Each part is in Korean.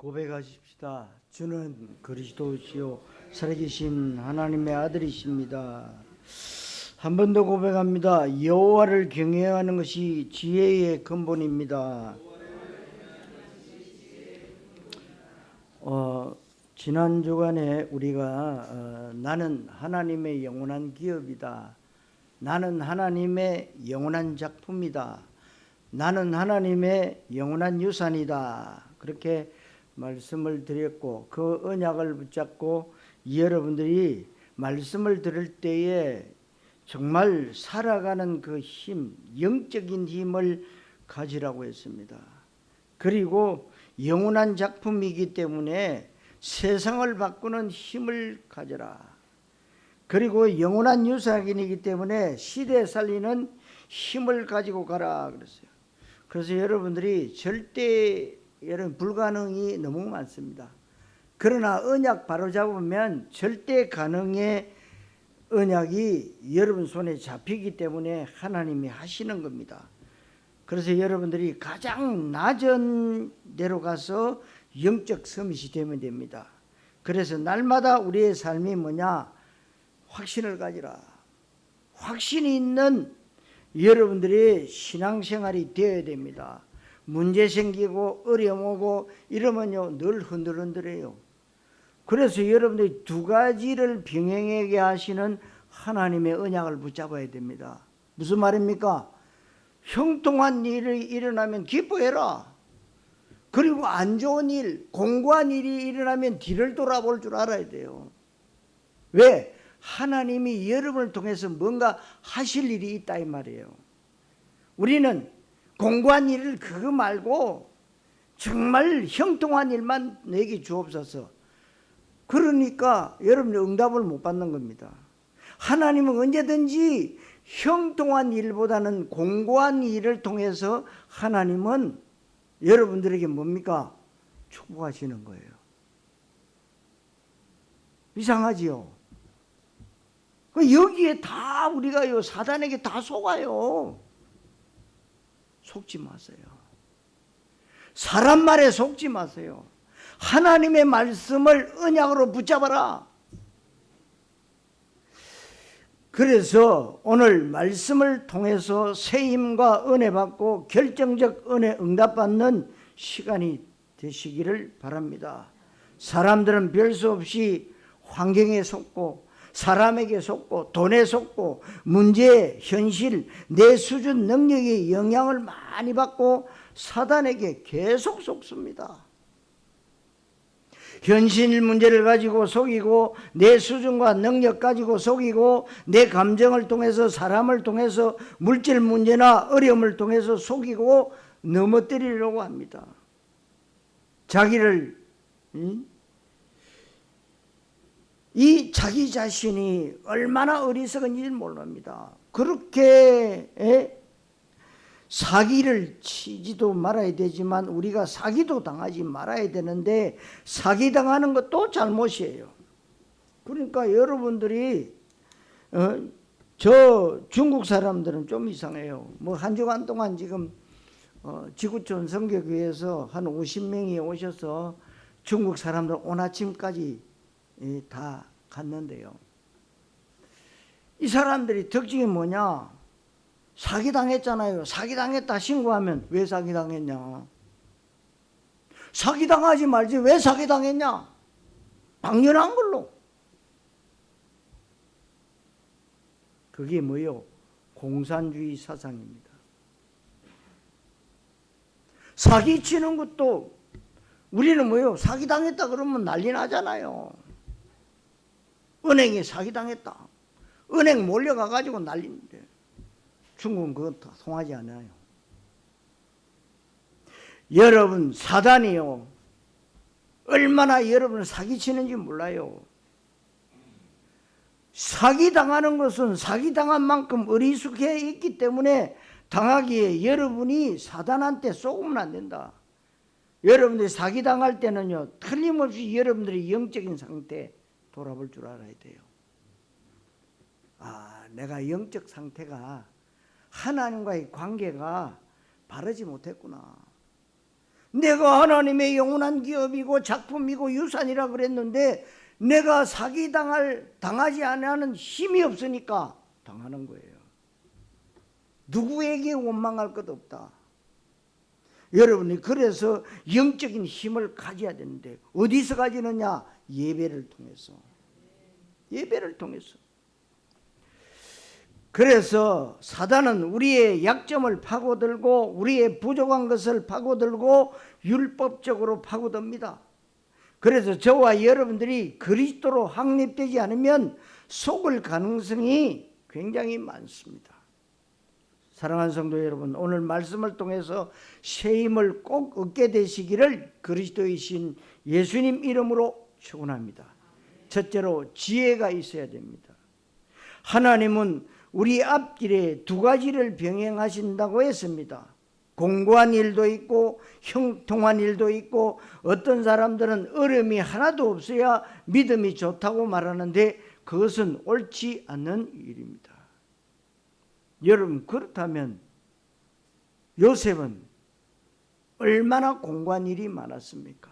고백하십시다. 주는 그리스도시요 살아계신 하나님의 아들이십니다. 한 번 더 고백합니다. 여호와를 경외하는 것이 지혜의 근본입니다. 지난 주간에 우리가 나는 하나님의 영원한 기업이다. 나는 하나님의 영원한 작품이다. 나는 하나님의 영원한 유산이다. 그렇게 말씀을 드렸고, 그 언약을 붙잡고 여러분들이 말씀을 들을 때에 정말 살아가는 그 힘, 영적인 힘을 가지라고 했습니다. 그리고 영원한 작품이기 때문에 세상을 바꾸는 힘을 가져라. 그리고 영원한 유산이기 때문에 시대 살리는 힘을 가지고 가라 그랬어요. 그래서 여러분들이 절대 불가능이 너무 많습니다. 그러나 언약 바로 잡으면 절대 가능의 언약이 여러분 손에 잡히기 때문에 하나님이 하시는 겁니다. 그래서 여러분들이 가장 낮은 데로 가서 영적 서밋이 되면 됩니다. 그래서 날마다 우리의 삶이 뭐냐? 확신을 가지라. 확신이 있는 여러분들의 신앙생활이 되어야 됩니다. 문제 생기고 어려움 오고 이러면요 늘 흔들흔들해요. 그래서 여러분들이 두 가지를 병행하게 하시는 하나님의 언약을 붙잡아야 됩니다. 무슨 말입니까? 형통한 일이 일어나면 기뻐해라. 그리고 안 좋은 일, 공고한 일이 일어나면 뒤를 돌아볼 줄 알아야 돼요. 왜? 하나님이 여러분을 통해서 뭔가 하실 일이 있다 이 말이에요. 우리는 공고한 일을 그거 말고 정말 형통한 일만 내게 주옵소서. 그러니까 여러분이 응답을 못 받는 겁니다. 하나님은 언제든지 형통한 일보다는 공고한 일을 통해서 하나님은 여러분들에게 뭡니까? 축복하시는 거예요. 이상하지요? 여기에 다 우리가요 사단에게 다 속아요. 속지 마세요. 사람 말에 속지 마세요. 하나님의 말씀을 언약으로 붙잡아라. 그래서 오늘 말씀을 통해서 세임과 은혜 받고 결정적 은혜 응답받는 시간이 되시기를 바랍니다. 사람들은 별 수 없이 환경에 속고 사람에게 속고 돈에 속고 문제, 현실, 내 수준, 능력의 영향을 많이 받고 사단에게 계속 속습니다. 현실 문제를 가지고 속이고 내 수준과 능력 가지고 속이고 내 감정을 통해서 사람을 통해서 물질 문제나 어려움을 통해서 속이고 넘어뜨리려고 합니다. 자기를 이 자기 자신이 얼마나 어리석은지 모릅니다. 그렇게 사기를 치지도 말아야 되지만 우리가 사기도 당하지 말아야 되는데 사기당하는 것도 잘못이에요. 그러니까 여러분들이 저 중국 사람들은 좀 이상해요. 뭐 한 주간 동안 지금 지구촌 선교교회에서 한 50명이 오셔서 중국 사람들 오늘 아침까지 다 갔는데요. 이 사람들이 특징이 뭐냐? 사기당했잖아요. 사기당했다 신고하면 왜 사기당했냐? 사기당하지 말지 왜 사기당했냐? 당연한 걸로. 그게 뭐요? 공산주의 사상입니다. 사기치는 것도 우리는 뭐요? 사기당했다 그러면 난리 나잖아요. 은행에 사기당했다. 은행 몰려가가지고 난리인데 중국은 그건 다 통하지 않아요. 여러분 사단이요 얼마나 여러분을 사기치는지 몰라요. 사기당하는 것은 사기당한 만큼 어리숙해 있기 때문에 당하기에 여러분이 사단한테 속으면 안 된다. 여러분들이 사기당할 때는요 틀림없이 여러분들의 영적인 상태 돌아볼 줄 알아야 돼요. 내가 영적 상태가 하나님과의 관계가 바르지 못했구나. 내가 하나님의 영원한 기업이고 작품이고 유산이라 그랬는데 내가 당하지 않는 힘이 없으니까 당하는 거예요. 누구에게 원망할 것 없다. 여러분이 그래서 영적인 힘을 가져야 되는데 어디서 가지느냐? 예배를 통해서. 예배를 통해서. 그래서 사단은 우리의 약점을 파고들고 우리의 부족한 것을 파고들고 율법적으로 파고듭니다. 그래서 저와 여러분들이 그리스도로 확립되지 않으면 속을 가능성이 굉장히 많습니다. 사랑하는 성도 여러분, 오늘 말씀을 통해서 새 힘을 꼭 얻게 되시기를 그리스도이신 예수님 이름으로 축원합니다. 첫째로 지혜가 있어야 됩니다. 하나님은 우리 앞길에 두 가지를 병행하신다고 했습니다. 공고한 일도 있고 형통한 일도 있고, 어떤 사람들은 어려움이 하나도 없어야 믿음이 좋다고 말하는데 그것은 옳지 않는 일입니다. 여러분, 그렇다면 요셉은 얼마나 공고한 일이 많았습니까?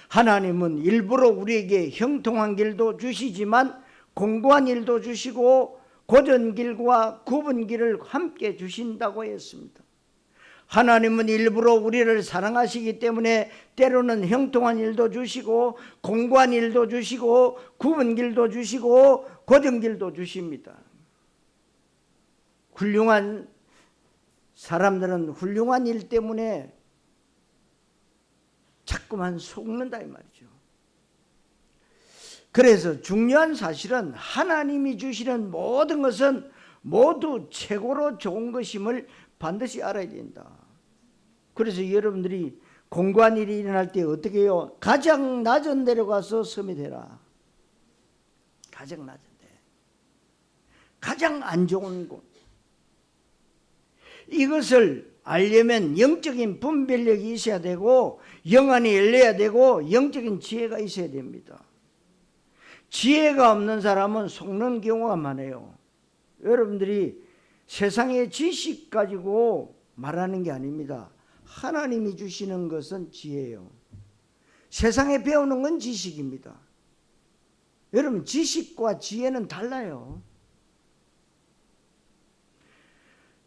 하나님은 일부러 우리에게 형통한 길도 주시지만 공고한 일도 주시고 고전 길과 굽은 길을 함께 주신다고 했습니다. 하나님은 일부러 우리를 사랑하시기 때문에 때로는 형통한 일도 주시고 공고한 일도 주시고 굽은 길도 주시고 고전 길도 주십니다. 훌륭한 사람들은 훌륭한 일 때문에 자꾸만 속는다 이 말이죠. 그래서 중요한 사실은 하나님이 주시는 모든 것은 모두 최고로 좋은 것임을 반드시 알아야 된다. 그래서 여러분들이 공고한 일이 일어날 때 어떻게 해요? 가장 낮은 데로 가서 섬이 되라. 가장 낮은 데, 가장 안 좋은 곳. 이것을 알려면 영적인 분별력이 있어야 되고 영안이 열려야 되고 영적인 지혜가 있어야 됩니다. 지혜가 없는 사람은 속는 경우가 많아요. 여러분들이 세상의 지식 가지고 말하는 게 아닙니다. 하나님이 주시는 것은 지혜예요. 세상에 배우는 건 지식입니다. 여러분, 지식과 지혜는 달라요.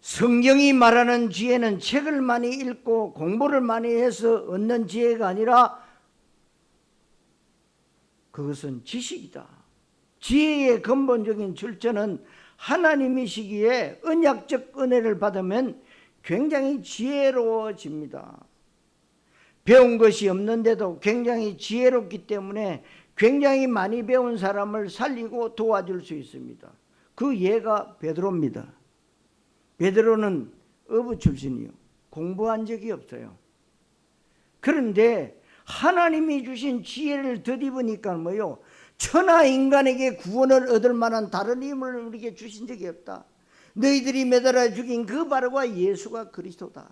성경이 말하는 지혜는 책을 많이 읽고 공부를 많이 해서 얻는 지혜가 아니라 그것은 지식이다. 지혜의 근본적인 출처는 하나님이시기에 언약적 은혜를 받으면 굉장히 지혜로워집니다. 배운 것이 없는데도 굉장히 지혜롭기 때문에 굉장히 많이 배운 사람을 살리고 도와줄 수 있습니다. 그 예가 베드로입니다. 베드로는 어부 출신이요. 공부한 적이 없어요. 그런데 하나님이 주신 지혜를 덧입으니까 뭐요? 천하 인간에게 구원을 얻을 만한 다른 힘을 우리에게 주신 적이 없다. 너희들이 매달아 죽인 그 바로가 예수가 그리스도다.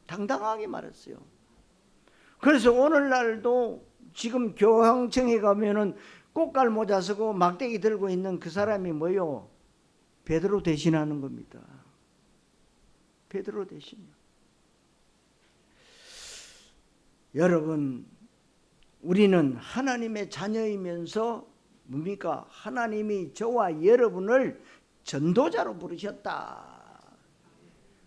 당당하게 말했어요. 그래서 오늘날도 지금 교황청에 가면은 꽃갈 모자 쓰고 막대기 들고 있는 그 사람이 뭐요? 베드로 대신하는 겁니다. 베드로 대신이요. 여러분, 우리는 하나님의 자녀이면서 뭡니까? 하나님이 저와 여러분을 전도자로 부르셨다.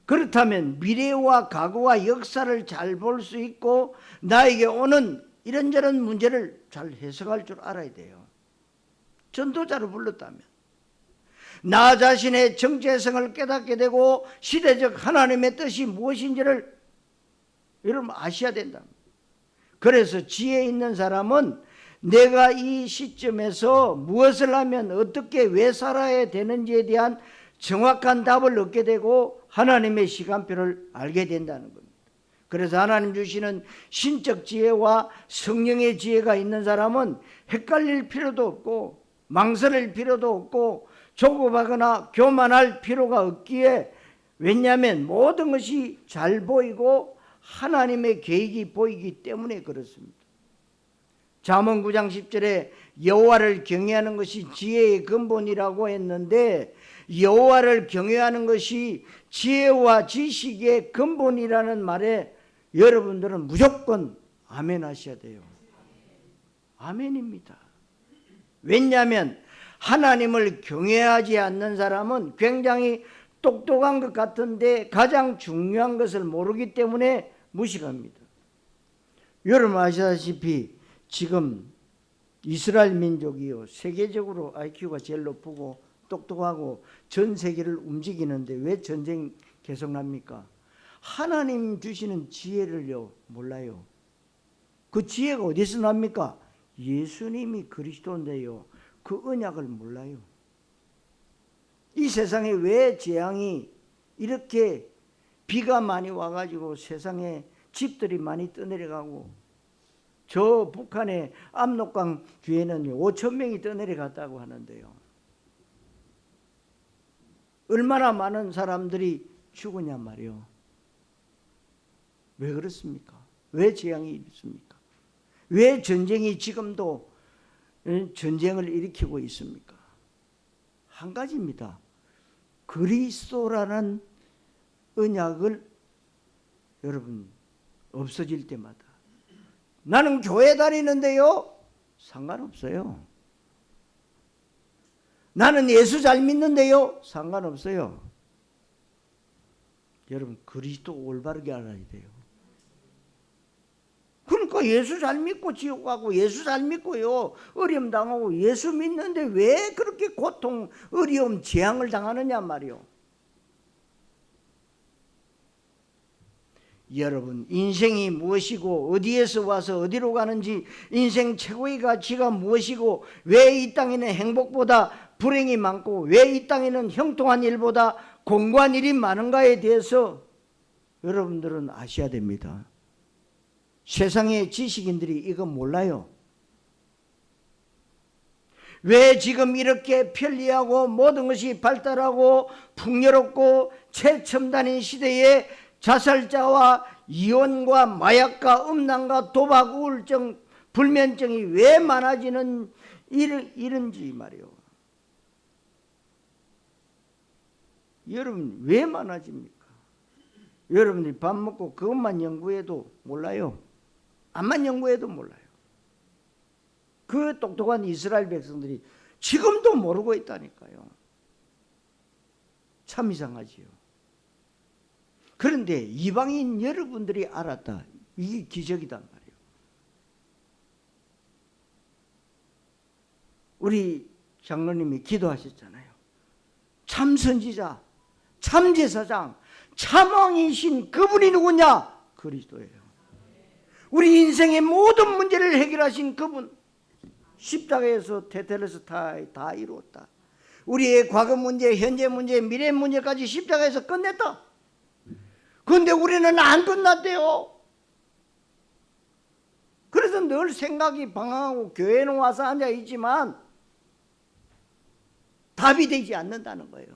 그렇다면 미래와 과거와 역사를 잘 볼 수 있고 나에게 오는 이런저런 문제를 잘 해석할 줄 알아야 돼요. 전도자로 불렀다면 나 자신의 정체성을 깨닫게 되고 시대적 하나님의 뜻이 무엇인지를 여러분 아셔야 된다. 그래서 지혜 있는 사람은 내가 이 시점에서 무엇을 하면 어떻게 왜 살아야 되는지에 대한 정확한 답을 얻게 되고 하나님의 시간표를 알게 된다는 겁니다. 그래서 하나님 주시는 신적 지혜와 성령의 지혜가 있는 사람은 헷갈릴 필요도 없고 망설일 필요도 없고 조급하거나 교만할 필요가 없기에, 왜냐하면 모든 것이 잘 보이고 하나님의 계획이 보이기 때문에 그렇습니다. 잠언 9장 10절에 여호와를 경외하는 것이 지혜의 근본이라고 했는데 여호와를 경외하는 것이 지혜와 지식의 근본이라는 말에 여러분들은 무조건 아멘 하셔야 돼요. 아멘입니다. 왜냐하면 하나님을 경외하지 않는 사람은 굉장히 똑똑한 것 같은데 가장 중요한 것을 모르기 때문에 무식합니다. 여러분 아시다시피 지금 이스라엘 민족이요, 세계적으로 IQ가 제일 높고 똑똑하고 전 세계를 움직이는데 왜 전쟁 계속 납니까? 하나님 주시는 지혜를요 몰라요. 그 지혜가 어디서 납니까? 예수님이 그리스도인데요, 그 언약을 몰라요. 이 세상에 왜 재앙이 이렇게 비가 많이 와가지고 세상에 집들이 많이 떠내려가고, 저 북한의 압록강 뒤에는 5,000명이 떠내려갔다고 하는데요, 얼마나 많은 사람들이 죽으냐 말이요. 왜 그렇습니까? 왜 재앙이 있습니까? 왜 전쟁이 지금도 전쟁을 일으키고 있습니까? 한 가지입니다. 그리스도라는 언약을 여러분 없어질 때마다, 나는 교회 다니는데요, 상관없어요. 나는 예수 잘 믿는데요, 상관없어요. 여러분 그리스도 올바르게 알아야 돼요. 그러니까 예수 잘 믿고 지옥 가고, 예수 잘 믿고요 어려움 당하고, 예수 믿는데 왜 그렇게 고통, 어려움, 재앙을 당하느냐 말이요. 여러분 인생이 무엇이고 어디에서 와서 어디로 가는지, 인생 최고의 가치가 무엇이고, 왜 이 땅에는 행복보다 불행이 많고 왜 이 땅에는 형통한 일보다 공고한 일이 많은가에 대해서 여러분들은 아셔야 됩니다. 세상의 지식인들이 이거 몰라요. 왜 지금 이렇게 편리하고 모든 것이 발달하고 풍요롭고 최첨단인 시대에 자살자와 이혼과 마약과 음란과 도박, 우울증, 불면증이 왜 많아지는 이런지 말이요. 여러분 왜 많아집니까? 여러분들이 밥 먹고 그것만 연구해도 몰라요. 암만 연구해도 몰라요. 그 똑똑한 이스라엘 백성들이 지금도 모르고 있다니까요. 참 이상하지요. 그런데 이방인 여러분들이 알았다. 이게 기적이단 말이에요. 우리 장로님이 기도하셨잖아요. 참 선지자, 참 제사장, 참왕이신 그분이 누구냐? 그리스도예요. 우리 인생의 모든 문제를 해결하신 그분, 십자가에서 태텔에서 다 이루었다. 우리의 과거 문제, 현재 문제, 미래 문제까지 십자가에서 끝냈다. 그런데 우리는 안 끝났대요. 그래서 늘 생각이 방황하고 교회는 와서 앉아있지만 답이 되지 않는다는 거예요.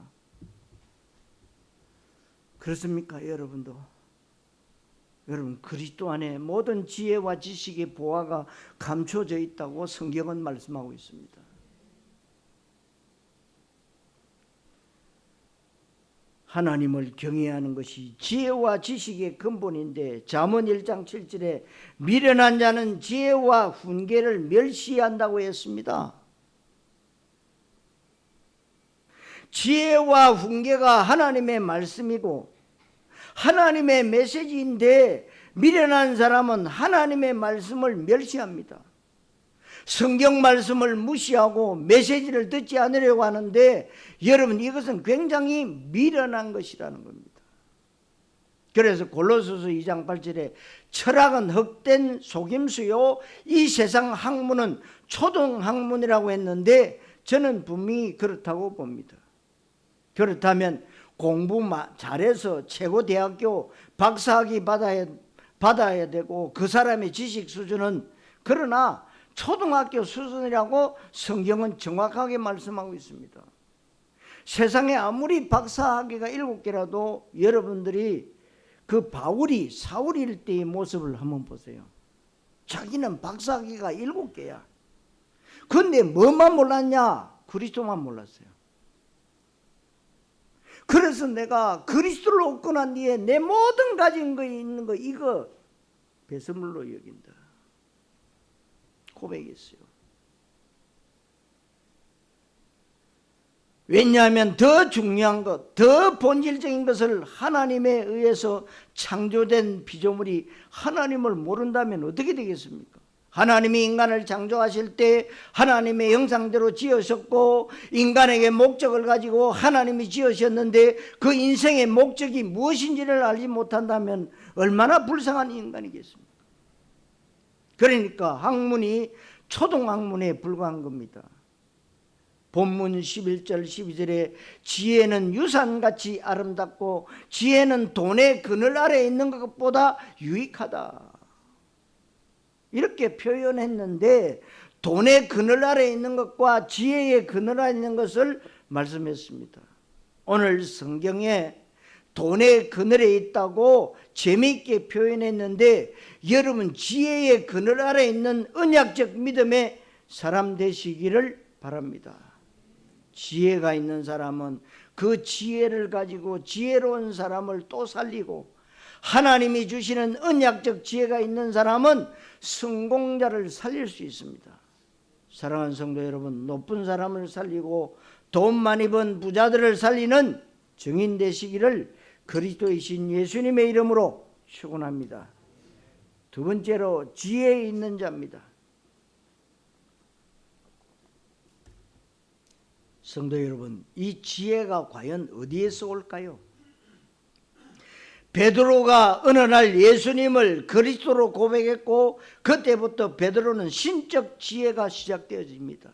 그렇습니까 여러분도? 여러분 그리스도 안에 모든 지혜와 지식의 보화가 감춰져 있다고 성경은 말씀하고 있습니다. 하나님을 경외하는 것이 지혜와 지식의 근본인데, 잠언 1장 7절에 미련한 자는 지혜와 훈계를 멸시한다고 했습니다. 지혜와 훈계가 하나님의 말씀이고 하나님의 메시지인데, 미련한 사람은 하나님의 말씀을 멸시합니다. 성경 말씀을 무시하고 메시지를 듣지 않으려고 하는데, 여러분 이것은 굉장히 미련한 것이라는 겁니다. 그래서 골로새서 2장 8절에 철학은 헛된 속임수요 이 세상 학문은 초등학문이라고 했는데, 저는 분명히 그렇다고 봅니다. 그렇다면 공부 잘해서 최고 대학교 박사학위 받아야 되고, 그 사람의 지식 수준은, 그러나 초등학교 수준이라고 성경은 정확하게 말씀하고 있습니다. 세상에 아무리 박사학위가 7개라도 여러분들이 그 바울이 사울일 때의 모습을 한번 보세요. 자기는 박사학위가 7개야. 그런데 뭐만 몰랐냐? 그리스도만 몰랐어요. 그래서 내가 그리스도를 얻고 난 뒤에 내 모든 가진 거 있는 거 이거 배설물로 여긴다. 고백했어요. 왜냐하면 더 중요한 것, 더 본질적인 것을 하나님에 의해서 창조된 피조물이 하나님을 모른다면 어떻게 되겠습니까? 하나님이 인간을 창조하실 때 하나님의 형상대로 지으셨고 인간에게 목적을 가지고 하나님이 지으셨는데 그 인생의 목적이 무엇인지를 알지 못한다면 얼마나 불쌍한 인간이겠습니까? 그러니까 학문이 초등학문에 불과한 겁니다. 본문 11절 12절에 지혜는 유산같이 아름답고 지혜는 돈의 그늘 아래에 있는 것보다 유익하다. 이렇게 표현했는데 돈의 그늘 아래에 있는 것과 지혜의 그늘 아래에 있는 것을 말씀했습니다. 오늘 성경에 돈의 그늘에 있다고 재미있게 표현했는데 여러분 지혜의 그늘 아래에 있는 언약적 믿음의 사람 되시기를 바랍니다. 지혜가 있는 사람은 그 지혜를 가지고 지혜로운 사람을 또 살리고 하나님이 주시는 언약적 지혜가 있는 사람은 성공자를 살릴 수 있습니다. 사랑하는 성도 여러분, 높은 사람을 살리고 돈 많이 번 부자들을 살리는 증인 되시기를 그리스도이신 예수님의 이름으로 축원합니다. 두 번째로 지혜 있는 자입니다. 성도 여러분, 이 지혜가 과연 어디에서 올까요? 베드로가 어느 날 예수님을 그리스도로 고백했고 그때부터 베드로는 신적 지혜가 시작되어집니다.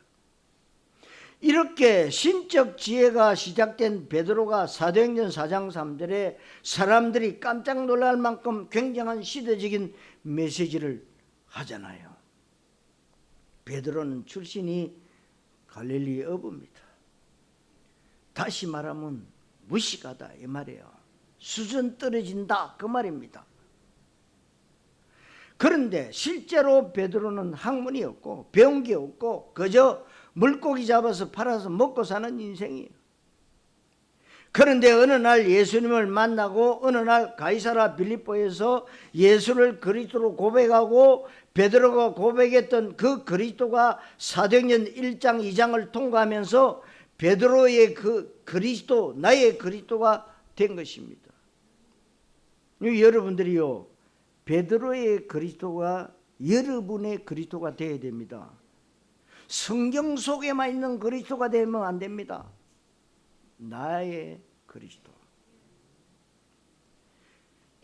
이렇게 신적 지혜가 시작된 베드로가 사도행전 4장 3절에 사람들이 깜짝 놀랄 만큼 굉장한 시대적인 메시지를 하잖아요. 베드로는 출신이 갈릴리 어부입니다. 다시 말하면 무식하다 이 말이에요. 수준 떨어진다 그 말입니다. 그런데 실제로 베드로는 학문이 없고 배운 게 없고 그저 물고기 잡아서 팔아서 먹고 사는 인생이에요. 그런데 어느 날 예수님을 만나고 어느 날 가이사라 빌립보에서 예수를 그리스도로 고백하고 베드로가 고백했던 그 그리스도가 사도행전 1장 2장을 통과하면서 베드로의 그 그리스도 나의 그리스도가 된 것입니다. 여러분들이요 베드로의 그리스도가 여러분의 그리스도가 되어야 됩니다. 성경 속에만 있는 그리스도가 되면 안 됩니다. 나의 그리스도.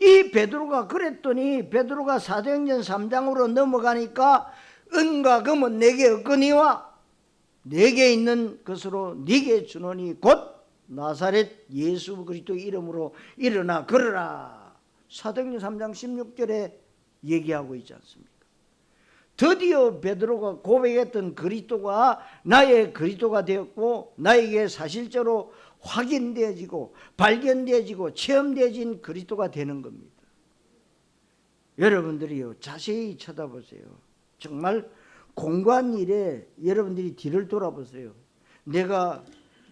이 베드로가 그랬더니 베드로가 사도행전 3장으로 넘어가니까 은과 금은 내게 없거니와 내게 있는 것으로 네게 주노니 곧 나사렛 예수 그리스도 이름으로 일어나 걸어라. 사도행전 3장 16절에 얘기하고 있지 않습니까? 드디어 베드로가 고백했던 그리스도가 나의 그리스도가 되었고 나에게 사실적으로 확인되어지고 발견되어지고 체험되어진 그리스도가 되는 겁니다. 여러분들이요 자세히 쳐다보세요. 정말 공부한 일에 여러분들이 뒤를 돌아보세요. 내가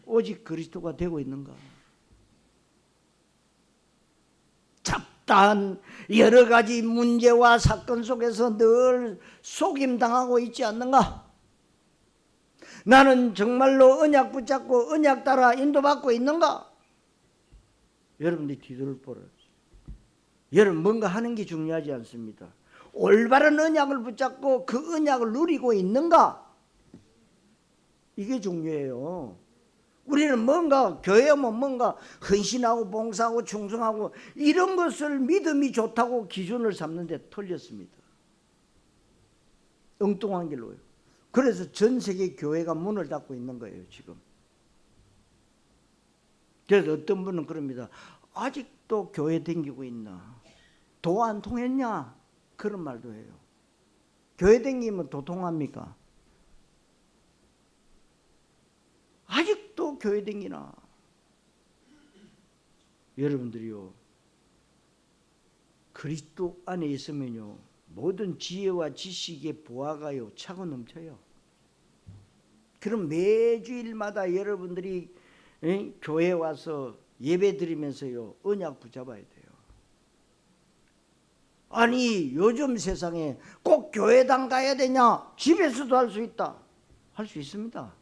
오직 그리스도가 되고 있는가? 잡다한 여러 가지 문제와 사건 속에서 늘 속임당하고 있지 않는가? 나는 정말로 언약 붙잡고 언약 따라 인도받고 있는가? 여러분들이 뒤를 보라. 여러분 뭔가 하는 게 중요하지 않습니다. 올바른 언약을 붙잡고 그 언약을 누리고 있는가? 이게 중요해요. 우리는 뭔가 교회 오면 뭔가 헌신하고 봉사하고 충성하고 이런 것을 믿음이 좋다고 기준을 삼는데 틀렸습니다. 엉뚱한 길로요. 그래서 전 세계 교회가 문을 닫고 있는 거예요 지금. 그래서 어떤 분은 그럽니다. 아직도 교회 다니고 있나? 도 안 통했냐? 그런 말도 해요. 교회 다니면 도 통합니까? 아직도 교회 다니나? 여러분들이요 그리스도 안에 있으면요 모든 지혜와 지식의 보화가요 차고 넘쳐요. 그럼 매주일마다 여러분들이 교회에 와서 예배 드리면서요 언약 붙잡아야 돼요. 아니 요즘 세상에 꼭 교회당 가야 되냐? 집에서도 할 수 있다. 할 수 있습니다.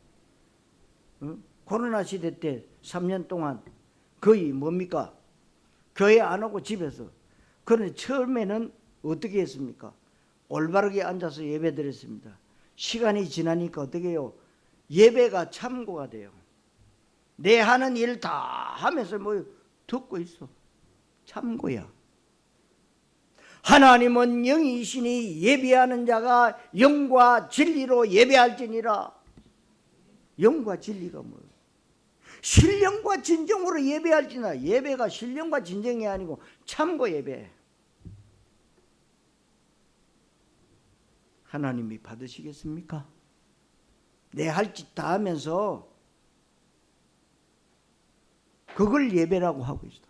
코로나 시대 때 3년 동안 거의 뭡니까? 교회 안 오고 집에서. 그런데 처음에는 어떻게 했습니까? 올바르게 앉아서 예배 드렸습니다. 시간이 지나니까 어떻게 해요? 예배가 참고가 돼요. 내 하는 일 다 하면서 뭐 듣고 있어. 참고야. 하나님은 영이시니 예배하는 자가 영과 진리로 예배할지니라. 영과 진리가 뭐예요? 신령과 진정으로 예배할지니라. 예배가 신령과 진정이 아니고 참고 예배. 하나님이 받으시겠습니까? 내 할 짓 다 하면서 그걸 예배라고 하고 있어.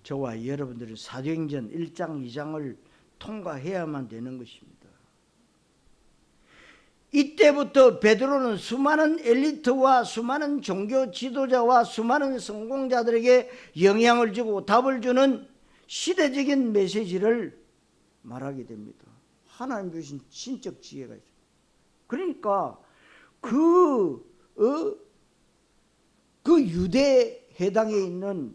저와 여러분들은 사도행전 1장 2장을 통과해야만 되는 것입니다. 이때부터 베드로는 수많은 엘리트와 수많은 종교 지도자와 수많은 성공자들에게 영향을 주고 답을 주는 시대적인 메시지를 말하게 됩니다. 하나님 주신 신적 지혜가 있어요. 그러니까 그 유대 해당에 있는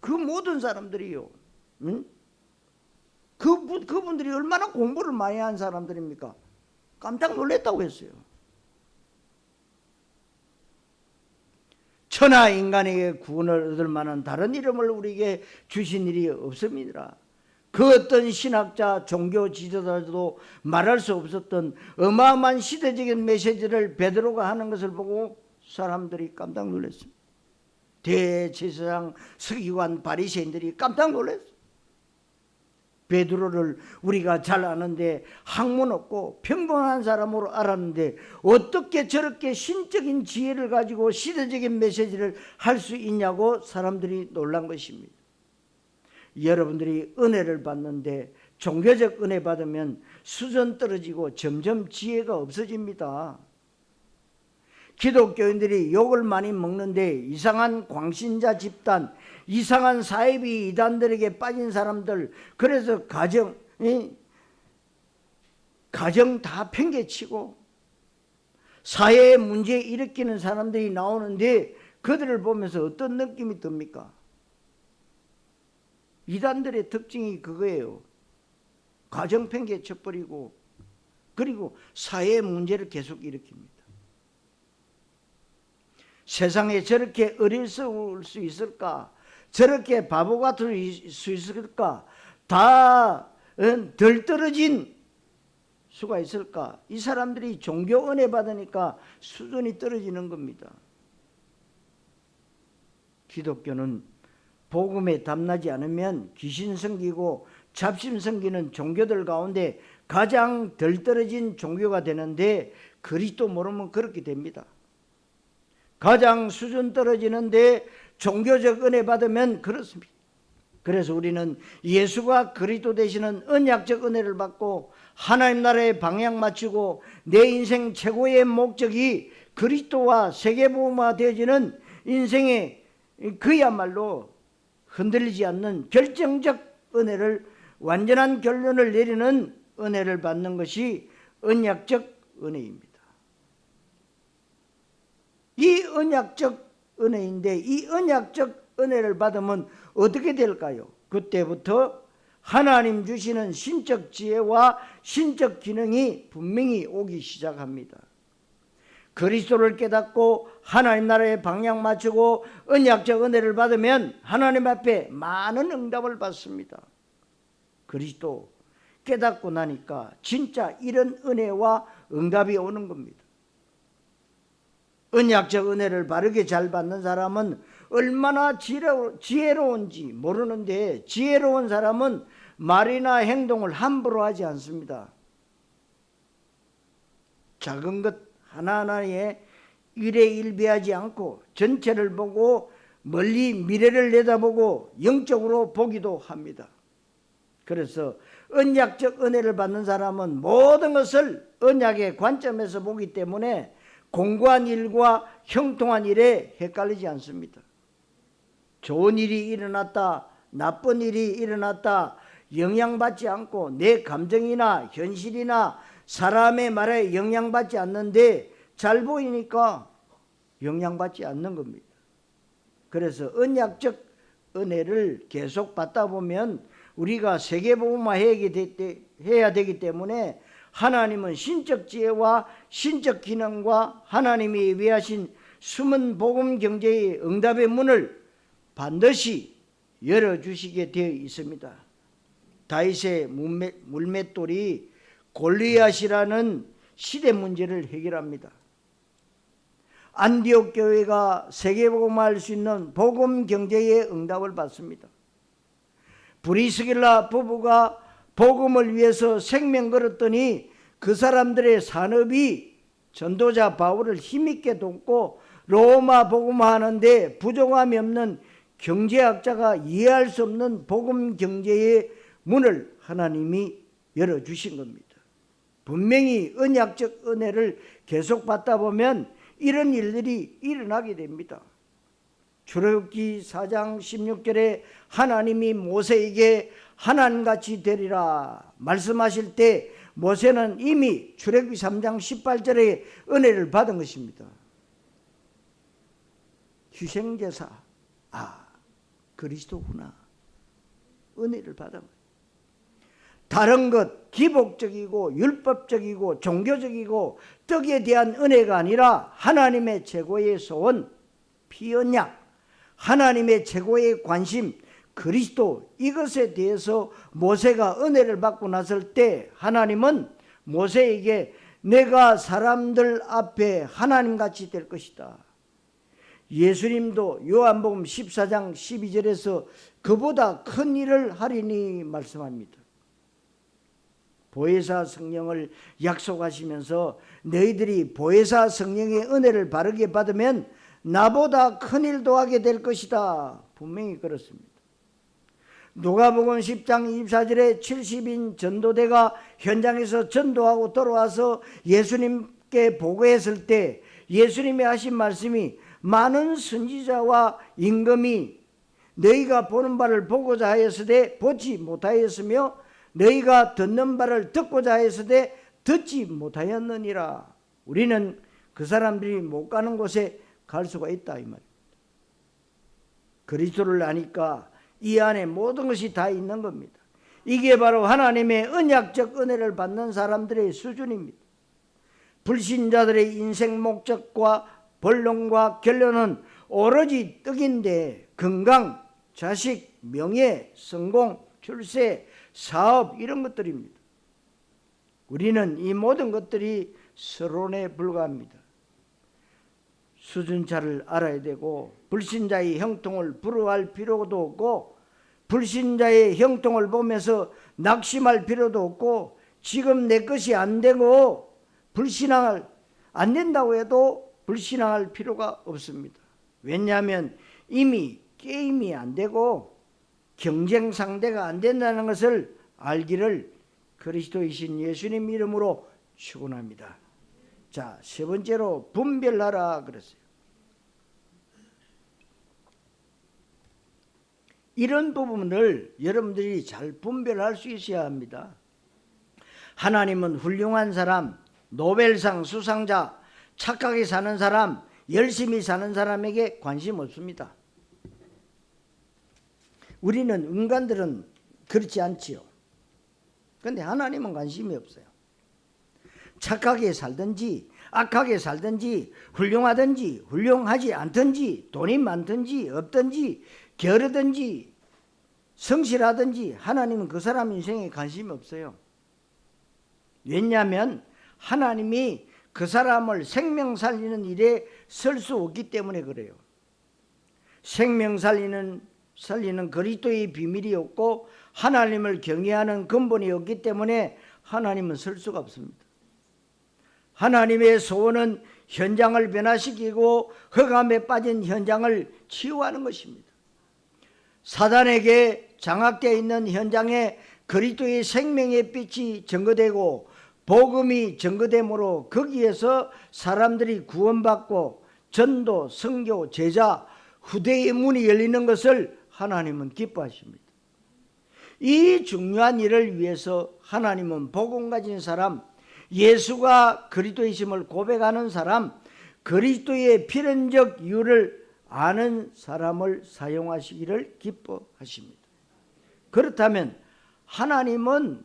그 모든 사람들이요, 그분들이 얼마나 공부를 많이 한 사람들입니까? 깜짝 놀랐다고 했어요. 천하 인간에게 구원을 얻을 만한 다른 이름을 우리에게 주신 일이 없습니다. 그 어떤 신학자, 종교 지도자도 말할 수 없었던 어마어마한 시대적인 메시지를 베드로가 하는 것을 보고 사람들이 깜짝 놀랐습니다. 대제사장, 서기관, 바리새인들이 깜짝 놀랐어요. 베드로를 우리가 잘 아는데 학문 없고 평범한 사람으로 알았는데 어떻게 저렇게 신적인 지혜를 가지고 시대적인 메시지를 할 수 있냐고 사람들이 놀란 것입니다. 여러분들이 은혜를 받는데 종교적 은혜 받으면 수준 떨어지고 점점 지혜가 없어집니다. 기독교인들이 욕을 많이 먹는데 이상한 광신자 집단, 이상한 사이비 이단들에게 빠진 사람들, 그래서 가정 다 팽개치고 사회에 문제 일으키는 사람들이 나오는데 그들을 보면서 어떤 느낌이 듭니까? 이단들의 특징이 그거예요. 가정 팽개쳐버리고 그리고 사회의 문제를 계속 일으킵니다. 세상에 저렇게 어리석을 수 있을까? 저렇게 바보 같을 수 있을까? 다 덜 떨어진 수가 있을까? 이 사람들이 종교 은혜 받으니까 수준이 떨어지는 겁니다. 기독교는 복음에 담나지 않으면 귀신 섬기고 잡심 섬기는 종교들 가운데 가장 덜 떨어진 종교가 되는데 그리스도 모르면 그렇게 됩니다. 가장 수준 떨어지는데 종교적 은혜 받으면 그렇습니다. 그래서 우리는 예수가 그리스도 되시는 언약적 은혜를 받고 하나님 나라에 방향 맞추고 내 인생 최고의 목적이 그리스도와 세계복음화 되어지는 인생의 그야말로 흔들리지 않는 결정적 은혜를, 완전한 결론을 내리는 은혜를 받는 것이 언약적 은혜입니다. 이 언약적 은혜인데 이 언약적 은혜를 받으면 어떻게 될까요? 그때부터 하나님 주시는 신적 지혜와 신적 기능이 분명히 오기 시작합니다. 그리스도를 깨닫고 하나님 나라에 방향 맞추고 언약적 은혜를 받으면 하나님 앞에 많은 응답을 받습니다. 그리스도 깨닫고 나니까 진짜 이런 은혜와 응답이 오는 겁니다. 언약적 은혜를 바르게 잘 받는 사람은 얼마나 지혜로운지 모르는데 지혜로운 사람은 말이나 행동을 함부로 하지 않습니다. 작은 것 하나하나에 일희일비하지 않고 전체를 보고 멀리 미래를 내다보고 영적으로 보기도 합니다. 그래서 언약적 은혜를 받는 사람은 모든 것을 언약의 관점에서 보기 때문에 공고한 일과 형통한 일에 헷갈리지 않습니다. 좋은 일이 일어났다, 나쁜 일이 일어났다 영향받지 않고 내 감정이나 현실이나 사람의 말에 영향받지 않는데 잘 보이니까 영향받지 않는 겁니다. 그래서 언약적 은혜를 계속 받다 보면 우리가 세계복음화 해야 되기 때문에 하나님은 신적 지혜와 신적 기능과 하나님이 예비하신 숨은 복음 경제의 응답의 문을 반드시 열어주시게 되어 있습니다. 다윗의 물맷돌이 골리앗이라는 시대 문제를 해결합니다. 안디옥 교회가 세계복음화할 수 있는 복음 경제의 응답을 받습니다. 브리스길라 부부가 복음을 위해서 생명 걸었더니 그 사람들의 산업이 전도자 바울을 힘있게 돕고 로마 복음화하는데 부족함이 없는 경제학자가 이해할 수 없는 복음 경제의 문을 하나님이 열어주신 겁니다. 분명히 언약적 은혜를 계속 받다 보면 이런 일들이 일어나게 됩니다. 출애굽기 4장 16절에 하나님이 모세에게 하나님같이 되리라 말씀하실 때 모세는 이미 출애굽기 3장 18절에 은혜를 받은 것입니다. 희생제사, 그리스도구나. 은혜를 받은 거예요. 다른 것, 기복적이고 율법적이고 종교적이고 떡에 대한 은혜가 아니라 하나님의 최고의 소원, 피언약, 하나님의 최고의 관심, 그리스도, 이것에 대해서 모세가 은혜를 받고 났을 때 하나님은 모세에게 내가 사람들 앞에 하나님같이 될 것이다. 예수님도 요한복음 14장 12절에서 그보다 큰 일을 하리니 말씀합니다. 보혜사 성령을 약속하시면서 너희들이 보혜사 성령의 은혜를 바르게 받으면 나보다 큰 일도 하게 될 것이다. 분명히 그렇습니다. 누가복음 10장 24절에 70인 전도대가 현장에서 전도하고 돌아와서 예수님께 보고했을 때 예수님이 하신 말씀이 많은 선지자와 임금이 너희가 보는 바를 보고자 하였으되 보지 못하였으며 너희가 듣는 바를 듣고자 하였으되 듣지 못하였느니라. 우리는 그 사람들이 못 가는 곳에 갈 수가 있다 이 말입니다. 그리스도를 아니까 이 안에 모든 것이 다 있는 겁니다. 이게 바로 하나님의 언약적 은혜를 받는 사람들의 수준입니다. 불신자들의 인생 목적과 본론과 결론은 오로지 떡인데 건강, 자식, 명예, 성공, 출세, 사업 이런 것들입니다. 우리는 이 모든 것들이 서론에 불과합니다. 수준차를 알아야 되고 불신자의 형통을 부러워할 필요도 없고 불신자의 형통을 보면서 낙심할 필요도 없고 지금 내 것이 안 되고 불신앙을 안 된다고 해도 불신앙할 필요가 없습니다. 왜냐하면 이미 게임이 안 되고 경쟁 상대가 안 된다는 것을 알기를 그리스도이신 예수님 이름으로 축원합니다. 자, 세 번째로 분별하라 그랬어요. 이런 부분을 여러분들이 잘 분별할 수 있어야 합니다. 하나님은 훌륭한 사람, 노벨상 수상자, 착하게 사는 사람, 열심히 사는 사람에게 관심 없습니다. 우리는 인간들은 그렇지 않지요. 그런데 하나님은 관심이 없어요. 착하게 살든지 악하게 살든지 훌륭하든지 훌륭하지 않든지 돈이 많든지 없든지 게으르든지 성실하든지 하나님은 그 사람 인생에 관심이 없어요. 왜냐하면 하나님이 그 사람을 생명 살리는 일에 쓸 수 없기 때문에 그래요. 생명 살리는 그리스도의 비밀이 없고 하나님을 경외하는 근본이 없기 때문에 하나님은 쓸 수가 없습니다. 하나님의 소원은 현장을 변화시키고 흑암에 빠진 현장을 치유하는 것입니다. 사단에게 장악되어 있는 현장에 그리스도의 생명의 빛이 증거되고 복음이 증거되므로 거기에서 사람들이 구원받고 전도, 선교, 제자, 후대의 문이 열리는 것을 하나님은 기뻐하십니다. 이 중요한 일을 위해서 하나님은 복음 가진 사람, 예수가 그리스도이심을 고백하는 사람, 그리스도의 필연적 이유를 아는 사람을 사용하시기를 기뻐하십니다. 그렇다면 하나님은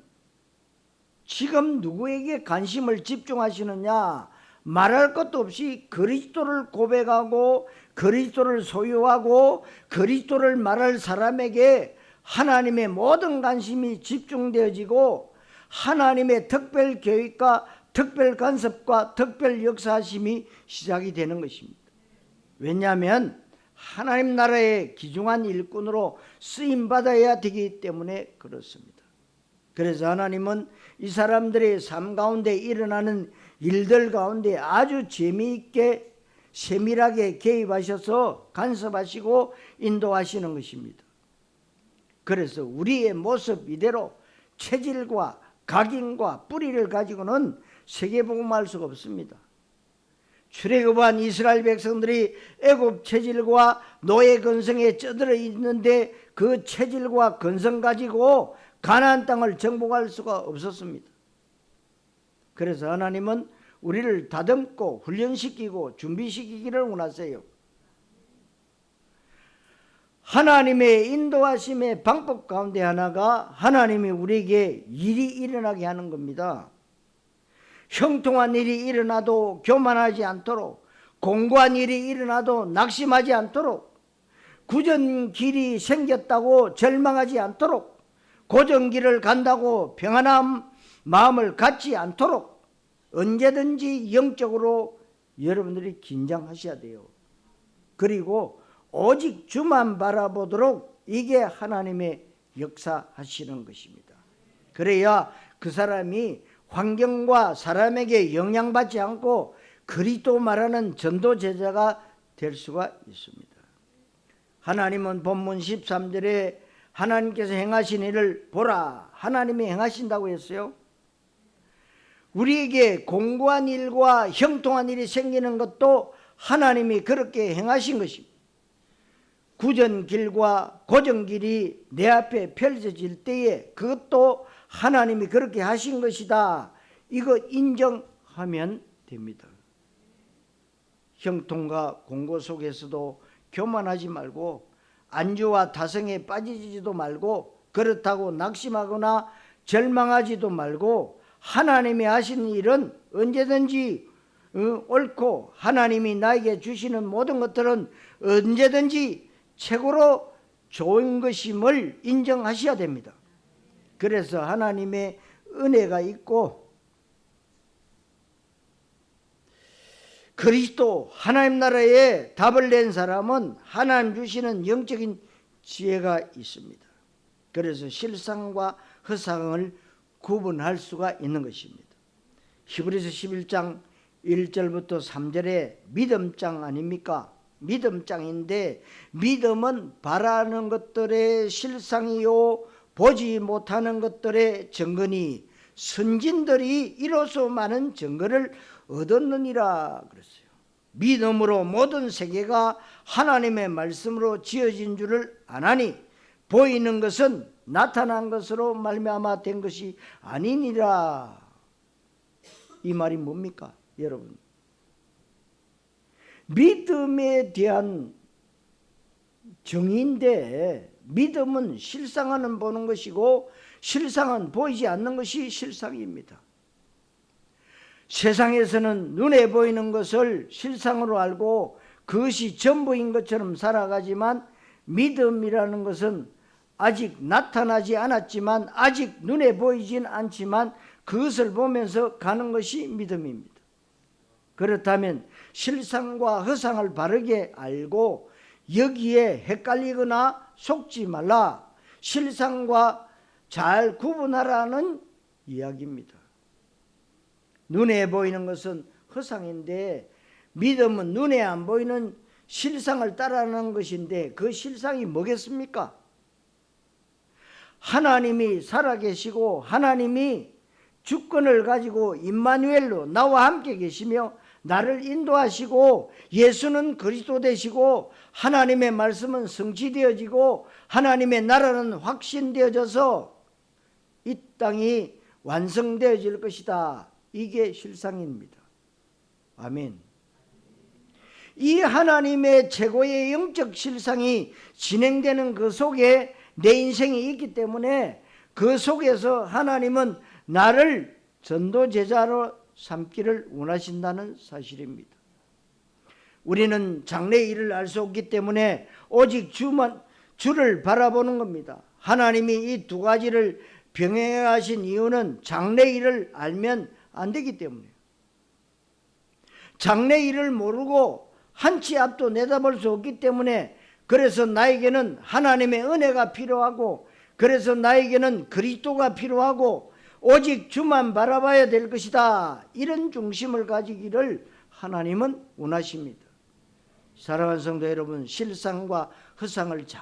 지금 누구에게 관심을 집중하시느냐? 말할 것도 없이 그리스도를 고백하고 그리스도를 소유하고 그리스도를 말할 사람에게 하나님의 모든 관심이 집중되어지고 하나님의 특별 계획과 특별 간섭과 특별 역사하심이 시작이 되는 것입니다. 왜냐하면 하나님 나라의 귀중한 일꾼으로 쓰임받아야 되기 때문에 그렇습니다. 그래서 하나님은 이 사람들의 삶 가운데 일어나는 일들 가운데 아주 재미있게 세밀하게 개입하셔서 간섭하시고 인도하시는 것입니다. 그래서 우리의 모습 이대로 체질과 각인과 뿌리를 가지고는 세계복음할 수가 없습니다. 출애굽한 이스라엘 백성들이 애굽 체질과 노예 근성에 쩌들어 있는데 그 체질과 근성 가지고 가나안 땅을 정복할 수가 없었습니다. 그래서 하나님은 우리를 다듬고 훈련시키고 준비시키기를 원하세요. 하나님의 인도하심의 방법 가운데 하나가 하나님이 우리에게 일이 일어나게 하는 겁니다. 형통한 일이 일어나도 교만하지 않도록, 공고한 일이 일어나도 낙심하지 않도록, 굳은 길이 생겼다고 절망하지 않도록, 고정 길을 간다고 평안한 마음을 갖지 않도록 언제든지 영적으로 여러분들이 긴장하셔야 돼요. 그리고 오직 주만 바라보도록 이게 하나님의 역사하시는 것입니다. 그래야 그 사람이 환경과 사람에게 영향받지 않고 그리스도 말하는 전도 제자가 될 수가 있습니다. 하나님은 본문 13절에 하나님께서 행하신 일을 보라, 하나님이 행하신다고 했어요. 우리에게 공고한 일과 형통한 일이 생기는 것도 하나님이 그렇게 행하신 것입니다. 구전 길과 고정 길이 내 앞에 펼쳐질 때에 그것도 하나님이 그렇게 하신 것이다. 이거 인정하면 됩니다. 형통과 공고 속에서도 교만하지 말고 안주와 다성에 빠지지도 말고 그렇다고 낙심하거나 절망하지도 말고 하나님이 하신 일은 언제든지 옳고 하나님이 나에게 주시는 모든 것들은 언제든지 최고로 좋은 것임을 인정하셔야 됩니다. 그래서 하나님의 은혜가 있고 그리스도 하나님 나라에 답을 낸 사람은 하나님 주시는 영적인 지혜가 있습니다. 그래서 실상과 허상을 구분할 수가 있는 것입니다. 히브리서 11장 1절부터 3절에 믿음장 아닙니까? 믿음장인데 믿음은 바라는 것들의 실상이요 보지 못하는 것들의 증거니 선진들이 이로써 많은 증거를 얻었느니라 그랬어요. 믿음으로 모든 세계가 하나님의 말씀으로 지어진 줄을 아나니 보이는 것은 나타난 것으로 말미암아 된 것이 아니니라. 이 말이 뭡니까 여러분? 믿음에 대한 정의인데 믿음은 실상은 보는 것이고 실상은 보이지 않는 것이 실상입니다. 세상에서는 눈에 보이는 것을 실상으로 알고 그것이 전부인 것처럼 살아가지만 믿음이라는 것은 아직 나타나지 않았지만 아직 눈에 보이진 않지만 그것을 보면서 가는 것이 믿음입니다. 그렇다면 실상과 허상을 바르게 알고 여기에 헷갈리거나 속지 말라. 실상과 잘 구분하라는 이야기입니다. 눈에 보이는 것은 허상인데 믿음은 눈에 안 보이는 실상을 따라가는 것인데 그 실상이 뭐겠습니까? 하나님이 살아계시고 하나님이 주권을 가지고 임마누엘로 나와 함께 계시며 나를 인도하시고 예수는 그리스도 되시고 하나님의 말씀은 성취되어지고 하나님의 나라는 확신되어져서 이 땅이 완성되어질 것이다. 이게 실상입니다. 아멘. 이 하나님의 최고의 영적 실상이 진행되는 그 속에 내 인생이 있기 때문에 그 속에서 하나님은 나를 전도 제자로 삼기를 원하신다는 사실입니다. 우리는 장래의 일을 알 수 없기 때문에 오직 주를 바라보는 겁니다. 하나님이 이 두 가지를 병행해 하신 이유는 장래의 일을 알면 안 되기 때문이에요. 장래의 일을 모르고 한치 앞도 내다볼 수 없기 때문에 그래서 나에게는 하나님의 은혜가 필요하고 그래서 나에게는 그리스도가 필요하고 오직 주만 바라봐야 될 것이다. 이런 중심을 가지기를 하나님은 원하십니다. 사랑하는 성도 여러분, 실상과 허상을 잘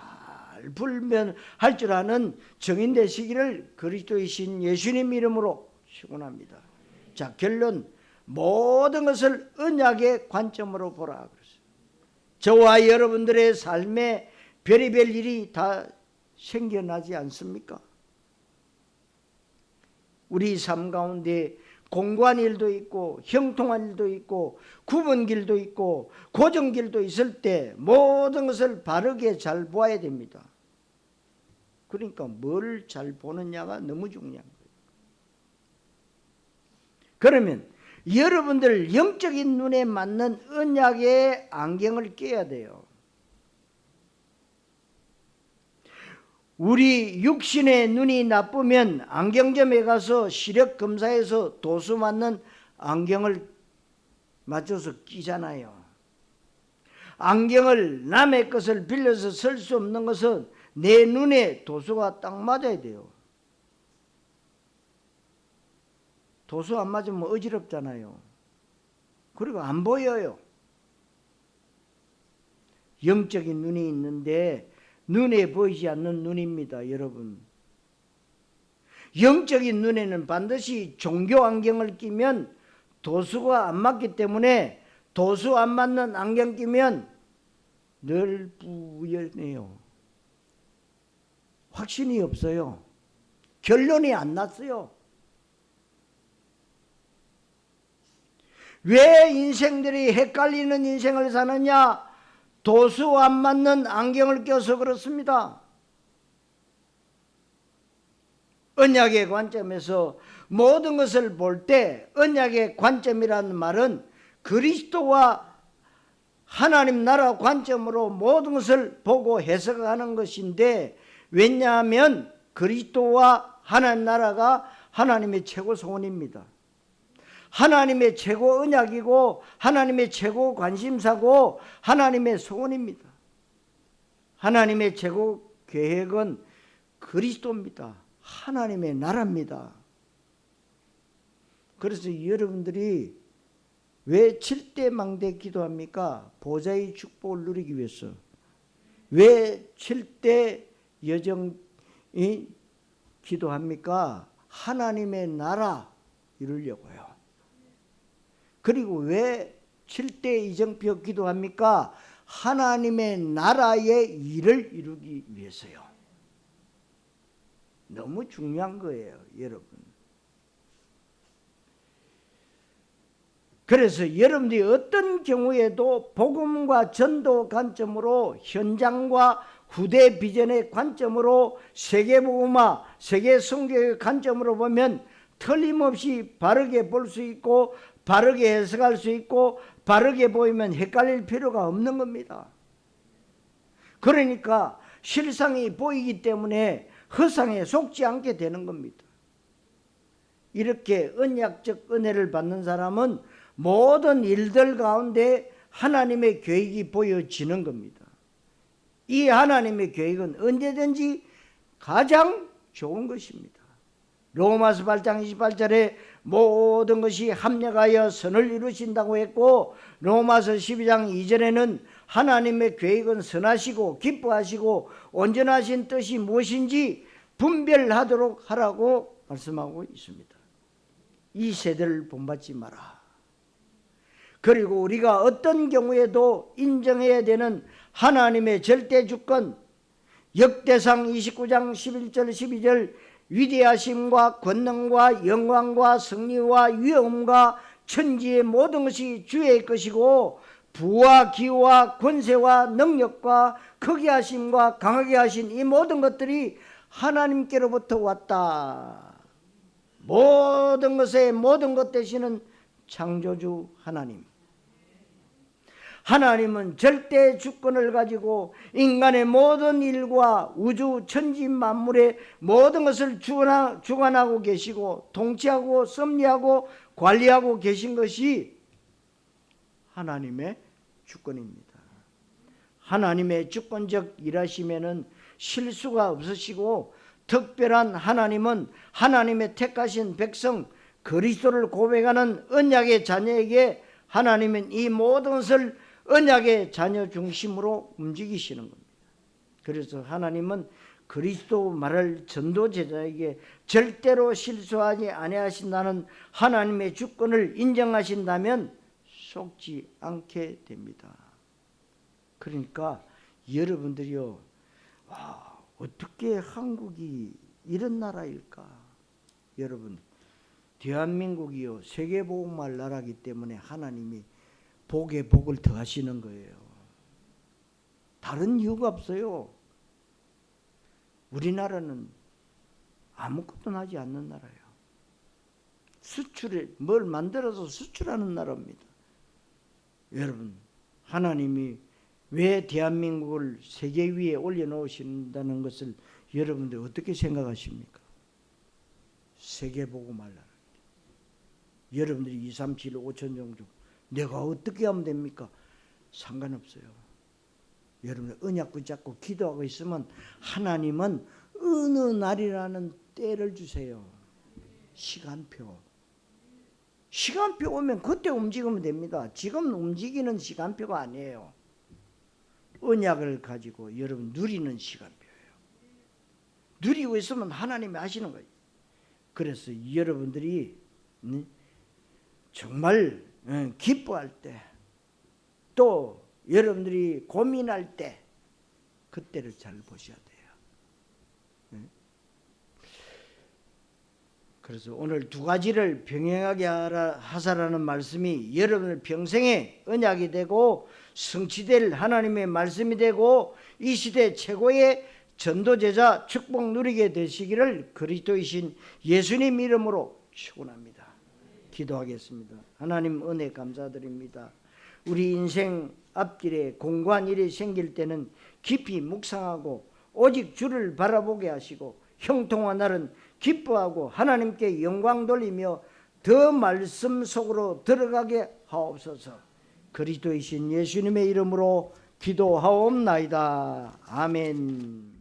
분별할 줄 아는 정인 되시기를 그리스도이신 예수님 이름으로 축원합니다. 자, 결론, 모든 것을 언약의 관점으로 보라 그랬어요. 저와 여러분들의 삶에 별의별 일이 다 생겨나지 않습니까? 우리 삶 가운데 공고한 일도 있고 형통한 일도 있고 구분길도 있고 고정길도 있을 때 모든 것을 바르게 잘 보아야 됩니다. 그러니까 뭘 잘 보느냐가 너무 중요한 거예요. 그러면 여러분들 영적인 눈에 맞는 언약의 안경을 껴야 돼요. 우리 육신의 눈이 나쁘면 안경점에 가서 시력 검사해서 도수 맞는 안경을 맞춰서 끼잖아요. 안경을 남의 것을 빌려서 쓸 수 없는 것은 내 눈에 도수가 딱 맞아야 돼요. 도수 안 맞으면 어지럽잖아요. 그리고 안 보여요. 영적인 눈이 있는데 눈에 보이지 않는 눈입니다, 여러분. 영적인 눈에는 반드시 종교 안경을 끼면 도수가 안 맞기 때문에 도수 안 맞는 안경 끼면 늘 뿌연해요. 확신이 없어요. 결론이 안 났어요. 왜 인생들이 헷갈리는 인생을 사느냐? 도수 안 맞는 안경을 껴서 그렇습니다. 언약의 관점에서 모든 것을 볼 때 언약의 관점이라는 말은 그리스도와 하나님 나라 관점으로 모든 것을 보고 해석하는 것인데, 왜냐하면 그리스도와 하나님 나라가 하나님의 최고 소원입니다. 하나님의 최고 언약이고 하나님의 최고 관심사고 하나님의 소원입니다. 하나님의 최고 계획은 그리스도입니다. 하나님의 나라입니다. 그래서 여러분들이 왜 7대 망대 기도합니까? 보좌의 축복을 누리기 위해서. 왜 7대 여정이 기도합니까? 하나님의 나라 이루려고요. 그리고 왜 7대 이정표 기도합니까? 하나님의 나라의 일을 이루기 위해서요. 너무 중요한 거예요, 여러분. 그래서 여러분들이 어떤 경우에도 복음과 전도 관점으로, 현장과 후대 비전의 관점으로, 세계복음화, 세계성교의 관점으로 보면 틀림없이 바르게 볼 수 있고 바르게 해석할 수 있고 바르게 보이면 헷갈릴 필요가 없는 겁니다. 그러니까 실상이 보이기 때문에 허상에 속지 않게 되는 겁니다. 이렇게 언약적 은혜를 받는 사람은 모든 일들 가운데 하나님의 계획이 보여지는 겁니다. 이 하나님의 계획은 언제든지 가장 좋은 것입니다. 로마서 8장 28절에 모든 것이 합력하여 선을 이루신다고 했고, 로마서 12장 2절에는 하나님의 계획은 선하시고 기뻐하시고 온전하신 뜻이 무엇인지 분별하도록 하라고 말씀하고 있습니다. 이 세대를 본받지 마라. 그리고 우리가 어떤 경우에도 인정해야 되는 하나님의 절대 주권, 역대상 29장 11절 12절 위대하심과 권능과 영광과 승리와 위엄과 천지의 모든 것이 주의 것이고 부와 기와 권세와 능력과 크게 하심과 강하게 하신 이 모든 것들이 하나님께로부터 왔다. 모든 것의 모든 것 되시는 창조주 하나님. 하나님은 절대 주권을 가지고 인간의 모든 일과 우주 천지 만물의 모든 것을 주관하고 계시고 통치하고 섭리하고 관리하고 계신 것이 하나님의 주권입니다. 하나님의 주권적 일하심에는 실수가 없으시고 특별한 하나님은 하나님의 택하신 백성 그리스도를 고백하는 언약의 자녀에게 하나님은 이 모든 것을 언약의 자녀 중심으로 움직이시는 겁니다. 그래서 하나님은 그리스도 말을 전도 제자에게 절대로 실수하지 아니하신다는 하나님의 주권을 인정하신다면 속지 않게 됩니다. 그러니까 여러분들이요, 어떻게 한국이 이런 나라일까? 여러분, 대한민국이요 세계복음할 나라이기 때문에 하나님이 복에 복을 더하시는 거예요. 다른 이유가 없어요. 우리나라는 아무것도 나지 않는 나라예요. 수출에 뭘 만들어서 수출하는 나라입니다. 여러분, 하나님이 왜 대한민국을 세계 위에 올려놓으신다는 것을 여러분들 어떻게 생각하십니까? 세계복음할 나라. 여러분들이 2, 3, 7, 5천 정도 내가 어떻게 하면 됩니까? 상관없어요. 여러분 언약 붙잡고 기도하고 있으면 하나님은 어느 날이라는 때를 주세요. 시간표 오면 그때 움직이면 됩니다. 지금 움직이는 시간표가 아니에요. 언약을 가지고 여러분 누리는 시간표예요. 누리고 있으면 하나님이 하시는 거예요. 그래서 여러분들이 정말 기뻐할 때, 또 여러분들이 고민할 때 그때를 잘 보셔야 돼요. 그래서 오늘 두 가지를 병행하게 하사라는 말씀이 여러분의 평생에 언약이 되고 성취될 하나님의 말씀이 되고 이 시대 최고의 전도제자 축복 누리게 되시기를 그리스도이신 예수님 이름으로 축원합니다. 기도하겠습니다. 하나님 은혜 감사드립니다. 우리 인생 앞길에 공고한 일이 생길 때는 깊이 묵상하고 오직 주를 바라보게 하시고 형통한 날은 기뻐하고 하나님께 영광 돌리며 더 말씀 속으로 들어가게 하옵소서. 그리스도이신 예수님의 이름으로 기도하옵나이다. 아멘.